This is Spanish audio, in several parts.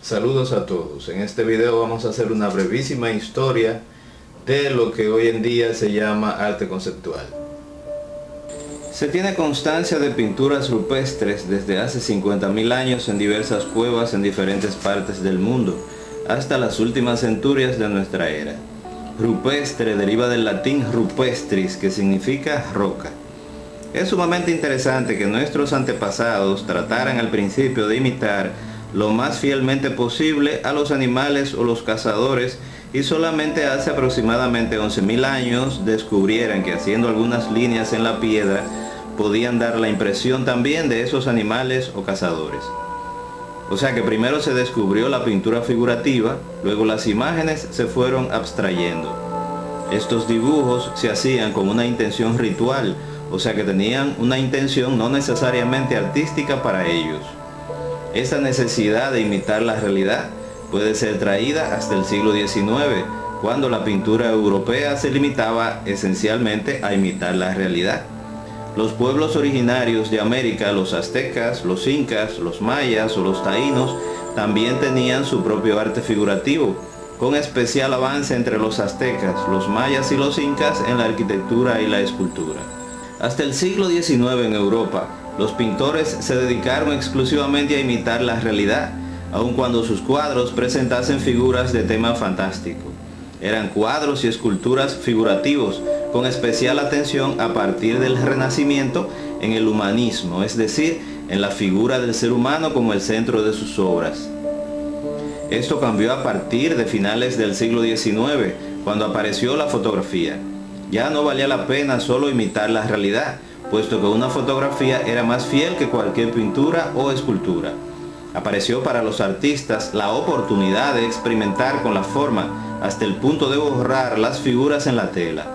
Saludos a todos. En este video vamos a hacer una brevísima historia de lo que hoy en día se llama arte conceptual. Se tiene constancia de pinturas rupestres desde hace 50.000 años en diversas cuevas en diferentes partes del mundo, hasta las últimas centurias de nuestra era. Rupestre deriva del latín rupestris, que significa roca. Es sumamente interesante que nuestros antepasados trataran al principio de imitar lo más fielmente posible a los animales o los cazadores, y solamente hace aproximadamente 11.000 años descubrieran que haciendo algunas líneas en la piedra podían dar la impresión también de esos animales o cazadores. O sea que primero se descubrió la pintura figurativa, luego las imágenes se fueron abstrayendo. Estos dibujos se hacían con una intención ritual, o sea que tenían una intención no necesariamente artística para ellos. Esta necesidad de imitar la realidad puede ser traída hasta el siglo XIX, cuando la pintura europea se limitaba esencialmente a imitar la realidad. Los pueblos originarios de América, los aztecas, los incas, los mayas o los taínos, también tenían su propio arte figurativo, con especial avance entre los aztecas, los mayas y los incas en la arquitectura y la escultura. Hasta el siglo XIX en Europa, los pintores se dedicaron exclusivamente a imitar la realidad, aun cuando sus cuadros presentasen figuras de tema fantástico. Eran cuadros y esculturas figurativos, con especial atención a partir del Renacimiento en el humanismo, es decir, en la figura del ser humano como el centro de sus obras. Esto cambió a partir de finales del siglo XIX, cuando apareció la fotografía. Ya no valía la pena solo imitar la realidad, puesto que una fotografía era más fiel que cualquier pintura o escultura. Apareció para los artistas la oportunidad de experimentar con la forma hasta el punto de borrar las figuras en la tela.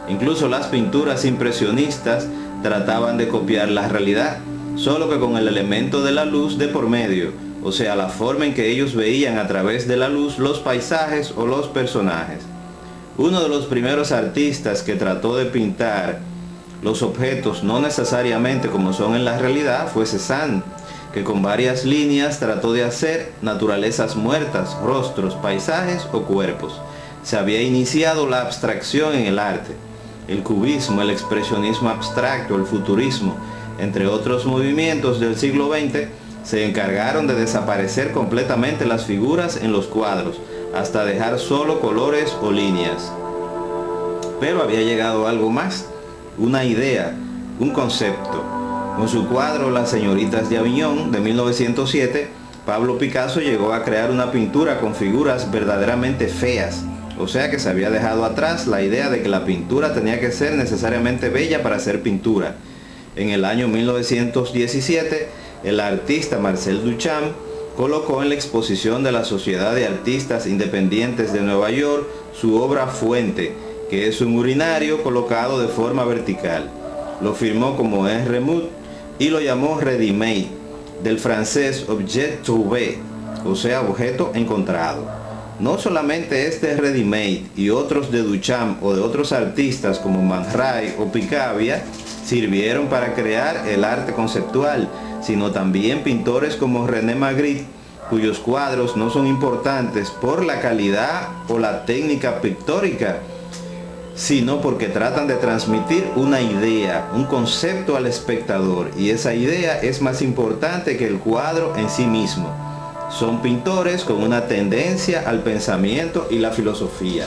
Incluso las pinturas impresionistas trataban de copiar la realidad, solo que con el elemento de la luz de por medio, o sea, la forma en que ellos veían a través de la luz los paisajes o los personajes. Uno de los primeros artistas que trató de pintar los objetos no necesariamente como son en la realidad fue Cézanne, que con varias líneas trató de hacer naturalezas muertas, rostros, paisajes o cuerpos. Se había iniciado la abstracción en el arte. El cubismo, el expresionismo abstracto, el futurismo, entre otros movimientos del siglo XX, se encargaron de desaparecer completamente las figuras en los cuadros, hasta dejar solo colores o líneas. Pero había llegado algo más, una idea, un concepto. Con su cuadro Las señoritas de Aviñón de 1907, Pablo Picasso llegó a crear una pintura con figuras verdaderamente feas, o sea que se había dejado atrás la idea de que la pintura tenía que ser necesariamente bella para ser pintura. En el año 1917, el artista Marcel Duchamp colocó en la exposición de la Sociedad de Artistas Independientes de Nueva York su obra Fuente, que es un urinario colocado de forma vertical. Lo firmó como R. Mood y lo llamó Ready-Made, del francés objet trouvé, o sea, objeto encontrado. No solamente este Ready-Made y otros de Duchamp o de otros artistas como Man Ray o Picabia sirvieron para crear el arte conceptual, sino también pintores como René Magritte, cuyos cuadros no son importantes por la calidad o la técnica pictórica, sino porque tratan de transmitir una idea, un concepto al espectador, y esa idea es más importante que el cuadro en sí mismo. Son pintores con una tendencia al pensamiento y la filosofía.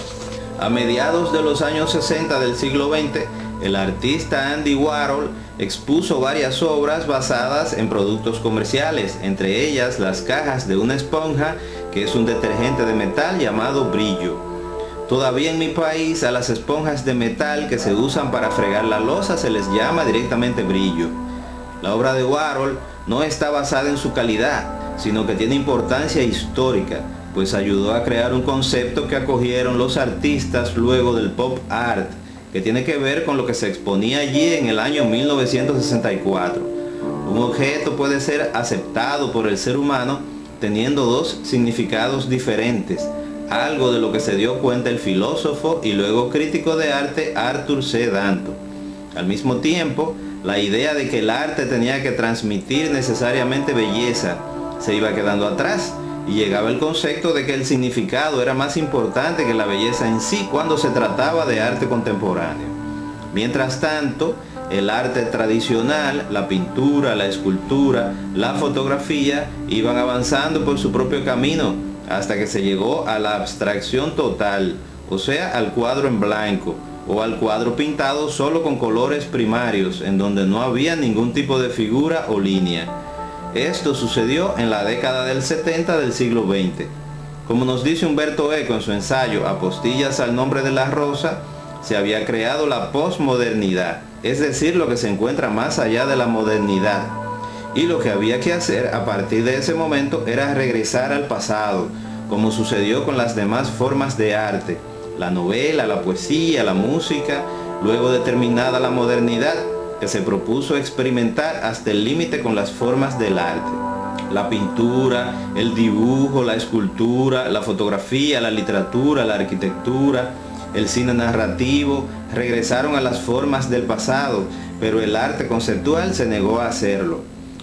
A mediados de los años 60 del siglo XX, el artista Andy Warhol expuso varias obras basadas en productos comerciales, entre ellas las cajas de una esponja, que es un detergente de metal llamado Brillo. Todavía en mi país a las esponjas de metal que se usan para fregar la loza se les llama directamente Brillo. La obra de Warhol no está basada en su calidad, sino que tiene importancia histórica, pues ayudó a crear un concepto que acogieron los artistas luego del pop art, que tiene que ver con lo que se exponía allí en el año 1964. Un objeto puede ser aceptado por el ser humano teniendo dos significados diferentes, algo de lo que se dio cuenta el filósofo y luego crítico de arte Arthur C. Danto. Al mismo tiempo, la idea de que el arte tenía que transmitir necesariamente belleza se iba quedando atrás, y llegaba el concepto de que el significado era más importante que la belleza en sí cuando se trataba de arte contemporáneo. Mientras tanto, el arte tradicional, la pintura, la escultura, la fotografía, iban avanzando por su propio camino hasta que se llegó a la abstracción total, o sea, al cuadro en blanco o al cuadro pintado solo con colores primarios, en donde no había ningún tipo de figura o línea. Esto sucedió en la década del 70 del siglo XX. Como nos dice Umberto Eco en su ensayo Apostillas al nombre de la rosa, se había creado la posmodernidad, es decir, lo que se encuentra más allá de la modernidad. Y lo que había que hacer a partir de ese momento era regresar al pasado, como sucedió con las demás formas de arte, la novela, la poesía, la música, luego de terminada la modernidad, que se propuso experimentar hasta el límite con las formas del arte. La pintura, el dibujo, la escultura, la fotografía, la literatura, la arquitectura, el cine narrativo, regresaron a las formas del pasado, pero el arte conceptual se negó a hacerlo.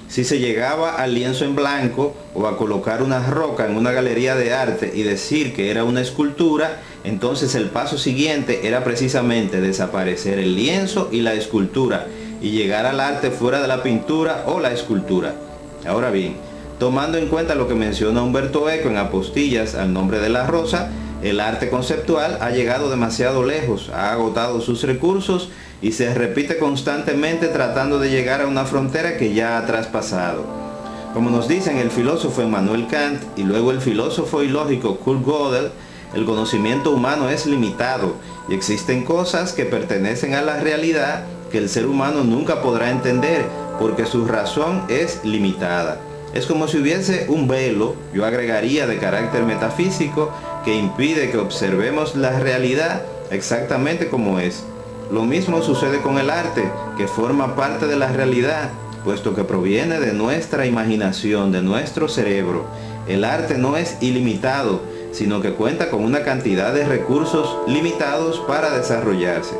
Si se llegaba al lienzo en blanco o a colocar una roca en una galería de arte y decir que era una escultura, entonces el paso siguiente era precisamente desaparecer el lienzo y la escultura y llegar al arte fuera de la pintura o la escultura. Ahora bien, tomando en cuenta lo que menciona Umberto Eco en Apostillas al nombre de la rosa, el arte conceptual ha llegado demasiado lejos, ha agotado sus recursos y se repite constantemente tratando de llegar a una frontera que ya ha traspasado. Como nos dicen el filósofo Immanuel Kant y luego el filósofo y lógico Kurt Gödel, el conocimiento humano es limitado y existen cosas que pertenecen a la realidad que el ser humano nunca podrá entender porque su razón es limitada. Es como si hubiese un velo, yo agregaría de carácter metafísico, que impide que observemos la realidad exactamente como es. Lo mismo sucede con el arte, que forma parte de la realidad, puesto que proviene de nuestra imaginación, de nuestro cerebro. El arte no es ilimitado, sino que cuenta con una cantidad de recursos limitados para desarrollarse.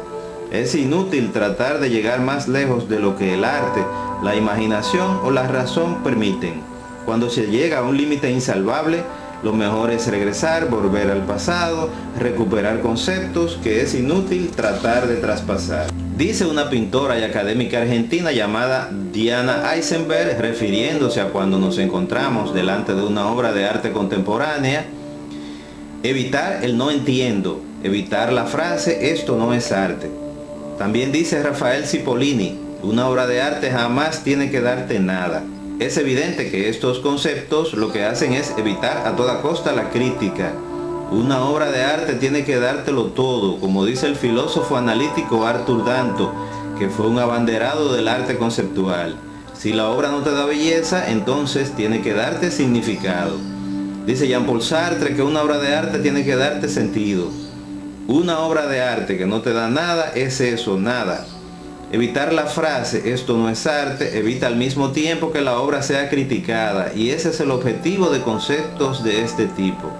Es inútil tratar de llegar más lejos de lo que el arte, la imaginación o la razón permiten. Cuando se llega a un límite insalvable, lo mejor es regresar, volver al pasado, recuperar conceptos que es inútil tratar de traspasar. Dice una pintora y académica argentina llamada Diana Eisenberg, refiriéndose a cuando nos encontramos delante de una obra de arte contemporánea: evitar el no entiendo, evitar la frase esto no es arte. También dice Rafael Cipollini, una obra de arte jamás tiene que darte nada. Es evidente que estos conceptos lo que hacen es evitar a toda costa la crítica. Una obra de arte tiene que dártelo todo, como dice el filósofo analítico Arthur Danto, que fue un abanderado del arte conceptual. Si la obra no te da belleza, entonces tiene que darte significado. Dice Jean-Paul Sartre que una obra de arte tiene que darte sentido. Una obra de arte que no te da nada es eso, nada. Evitar la frase esto no es arte evita al mismo tiempo que la obra sea criticada, y ese es el objetivo de conceptos de este tipo.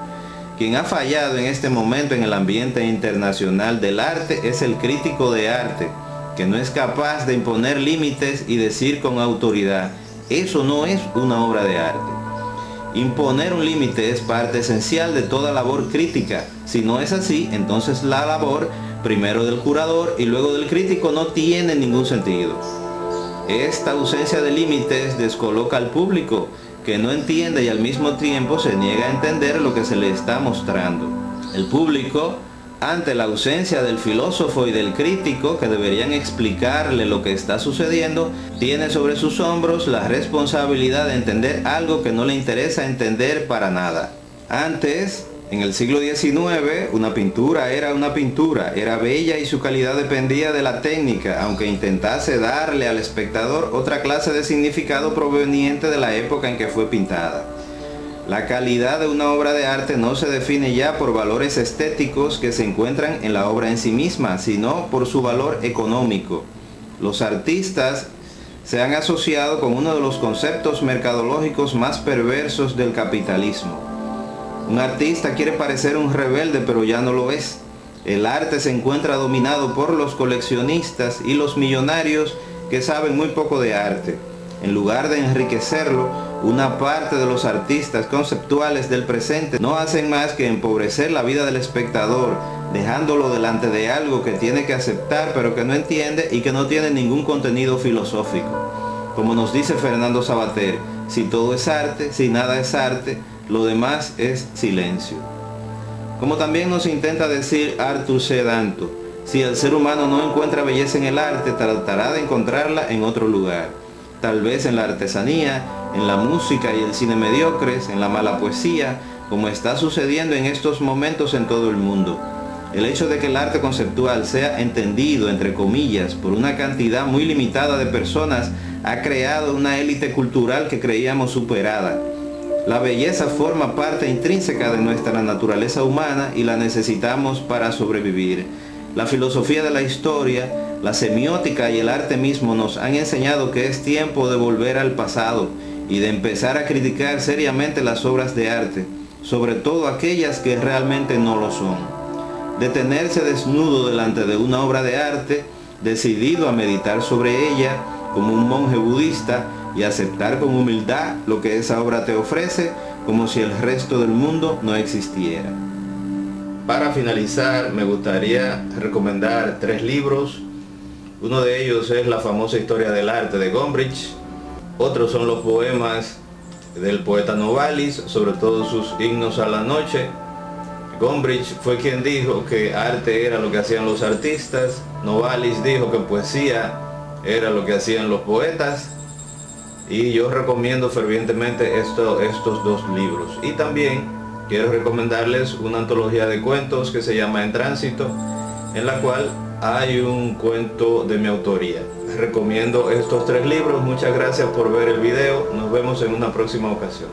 Quien ha fallado en este momento en el ambiente internacional del arte es el crítico de arte, que no es capaz de imponer límites y decir con autoridad, eso no es una obra de arte. Imponer un límite es parte esencial de toda labor crítica. Si no es así, entonces la labor primero del curador y luego del crítico no tiene ningún sentido. Esta ausencia de límites descoloca al público, que no entiende y al mismo tiempo se niega a entender lo que se le está mostrando. El público, ante la ausencia del filósofo y del crítico que deberían explicarle lo que está sucediendo, tiene sobre sus hombros la responsabilidad de entender algo que no le interesa entender para nada. Antes, en el siglo XIX, una pintura, era bella y su calidad dependía de la técnica, aunque intentase darle al espectador otra clase de significado proveniente de la época en que fue pintada. La calidad de una obra de arte no se define ya por valores estéticos que se encuentran en la obra en sí misma, sino por su valor económico. Los artistas se han asociado con uno de los conceptos mercadológicos más perversos del capitalismo. Un artista quiere parecer un rebelde, pero ya no lo es. El arte se encuentra dominado por los coleccionistas y los millonarios que saben muy poco de arte. En lugar de enriquecerlo, una parte de los artistas conceptuales del presente no hacen más que empobrecer la vida del espectador, dejándolo delante de algo que tiene que aceptar pero que no entiende y que no tiene ningún contenido filosófico. Como nos dice Fernando Savater, si todo es arte, si nada es arte, lo demás es silencio. Como también nos intenta decir Arthur C. Danto, si el ser humano no encuentra belleza en el arte, tratará de encontrarla en otro lugar. Tal vez en la artesanía, en la música y el cine mediocres, en la mala poesía, como está sucediendo en estos momentos en todo el mundo. El hecho de que el arte conceptual sea entendido, entre comillas, por una cantidad muy limitada de personas, ha creado una élite cultural que creíamos superada. La belleza forma parte intrínseca de nuestra naturaleza humana y la necesitamos para sobrevivir. La filosofía de la historia, la semiótica y el arte mismo nos han enseñado que es tiempo de volver al pasado y de empezar a criticar seriamente las obras de arte, sobre todo aquellas que realmente no lo son. Detenerse desnudo delante de una obra de arte, decidido a meditar sobre ella como un monje budista y aceptar con humildad lo que esa obra te ofrece, como si el resto del mundo no existiera. Para finalizar, me gustaría recomendar 3 libros. Uno de ellos es la famosa Historia del arte de Gombrich. Otros son los poemas del poeta Novalis, sobre todo sus himnos a la noche. Gombrich fue quien dijo que arte era lo que hacían los artistas. Novalis dijo que poesía era lo que hacían los poetas. Y yo recomiendo fervientemente estos 2 libros. Y también quiero recomendarles una antología de cuentos que se llama En Tránsito, en la cual hay un cuento de mi autoría. Recomiendo estos 3 libros. Muchas gracias por ver el video. Nos vemos en una próxima ocasión.